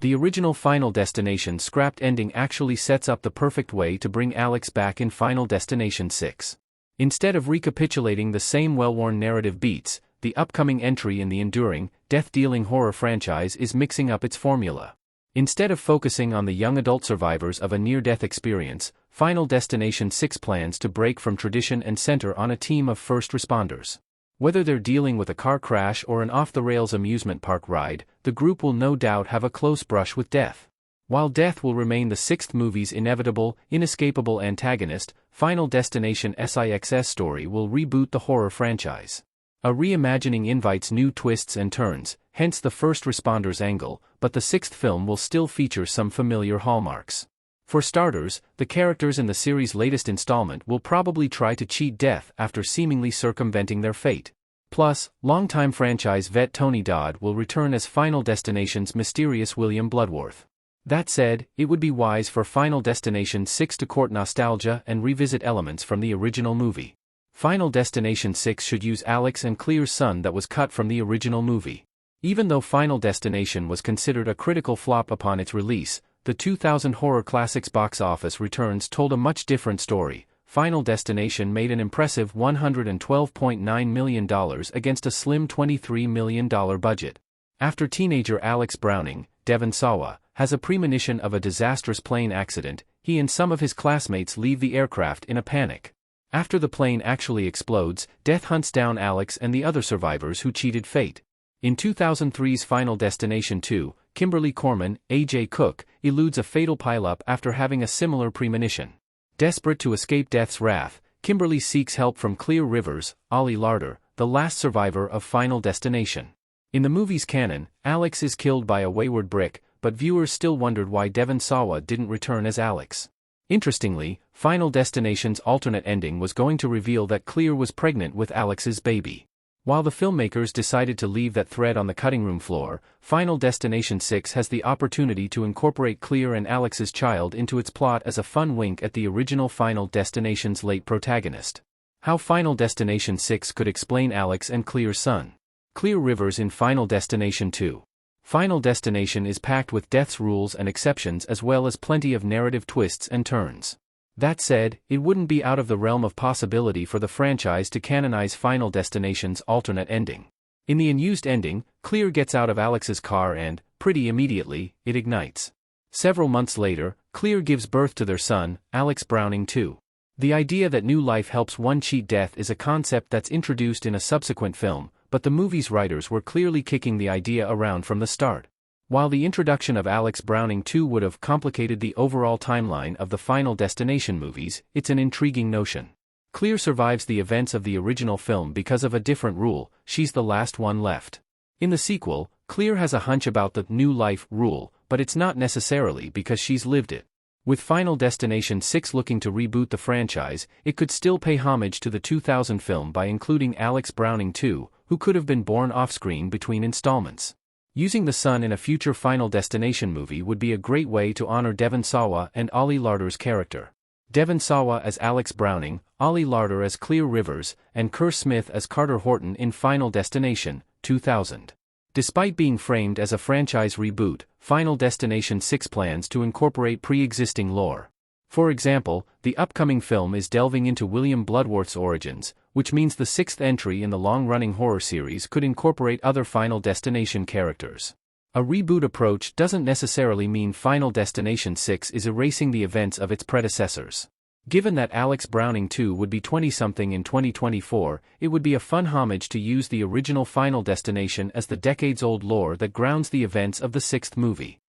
The original Final Destination scrapped ending actually sets up the perfect way to bring Alex back in Final Destination 6. Instead of recapitulating the same well-worn narrative beats, the upcoming entry in the enduring, death-dealing horror franchise is mixing up its formula. Instead of focusing on the young adult survivors of a near-death experience, Final Destination 6 plans to break from tradition and center on a team of first responders. Whether they're dealing with a car crash or an off-the-rails amusement park ride, the group will no doubt have a close brush with death. While death will remain the sixth movie's inevitable, inescapable antagonist, Final Destination 6's story will reboot the horror franchise. A reimagining invites new twists and turns, hence the first responders angle, but the sixth film will still feature some familiar hallmarks. For starters, the characters in the series' latest installment will probably try to cheat death after seemingly circumventing their fate. Plus, longtime franchise vet Tony Dodd will return as Final Destination's mysterious William Bloodworth. That said, it would be wise for Final Destination 6 to court nostalgia and revisit elements from the original movie. Final Destination 6 should use Alex and Clear's son that was cut from the original movie. Even though Final Destination was considered a critical flop upon its release, the 2000 horror classic's box office returns told a much different story. Final Destination made an impressive $112.9 million against a slim $23 million budget. After teenager Alex Browning, Devon Sawa, has a premonition of a disastrous plane accident, he and some of his classmates leave the aircraft in a panic. After the plane actually explodes, death hunts down Alex and the other survivors who cheated fate. In 2003's Final Destination 2, Kimberly Corman, A.J. Cook, eludes a fatal pileup after having a similar premonition. Desperate to escape death's wrath, Kimberly seeks help from Clear Rivers, Ollie Larder, the last survivor of Final Destination. In the movie's canon, Alex is killed by a wayward brick, but viewers still wondered why Devon Sawa didn't return as Alex. Interestingly, Final Destination's alternate ending was going to reveal that Clear was pregnant with Alex's baby. While the filmmakers decided to leave that thread on the cutting room floor, Final Destination 6 has the opportunity to incorporate Clear and Alex's child into its plot as a fun wink at the original Final Destination's late protagonist. How Final Destination 6 could explain Alex and Clear's son. Clear Rivers in Final Destination 2. Final Destination is packed with death's rules and exceptions as well as plenty of narrative twists and turns. That said, it wouldn't be out of the realm of possibility for the franchise to canonize Final Destination's alternate ending. In the unused ending, Clear gets out of Alex's car and, pretty immediately, it ignites. Several months later, Clear gives birth to their son, Alex Browning II. The idea that new life helps one cheat death is a concept that's introduced in a subsequent film, but the movie's writers were clearly kicking the idea around from the start. While the introduction of Alex Browning II would have complicated the overall timeline of the Final Destination movies, it's an intriguing notion. Clear survives the events of the original film because of a different rule: she's the last one left. In the sequel, Clear has a hunch about the new life rule, but it's not necessarily because she's lived it. With Final Destination 6 looking to reboot the franchise, it could still pay homage to the 2000 film by including Alex Browning II, who could have been born off-screen between installments. Using the son in a future Final Destination movie would be a great way to honor Devon Sawa and Ollie Larder's character. Devon Sawa as Alex Browning, Ollie Larder as Clear Rivers, and Kerr Smith as Carter Horton in Final Destination 2000. Despite being framed as a franchise reboot, Final Destination 6 plans to incorporate pre-existing lore. For example, the upcoming film is delving into William Bloodworth's origins, which means the sixth entry in the long-running horror series could incorporate other Final Destination characters. A reboot approach doesn't necessarily mean Final Destination 6 is erasing the events of its predecessors. Given that Alex Browning II would be 20-something in 2024, it would be a fun homage to use the original Final Destination as the decades-old lore that grounds the events of the sixth movie.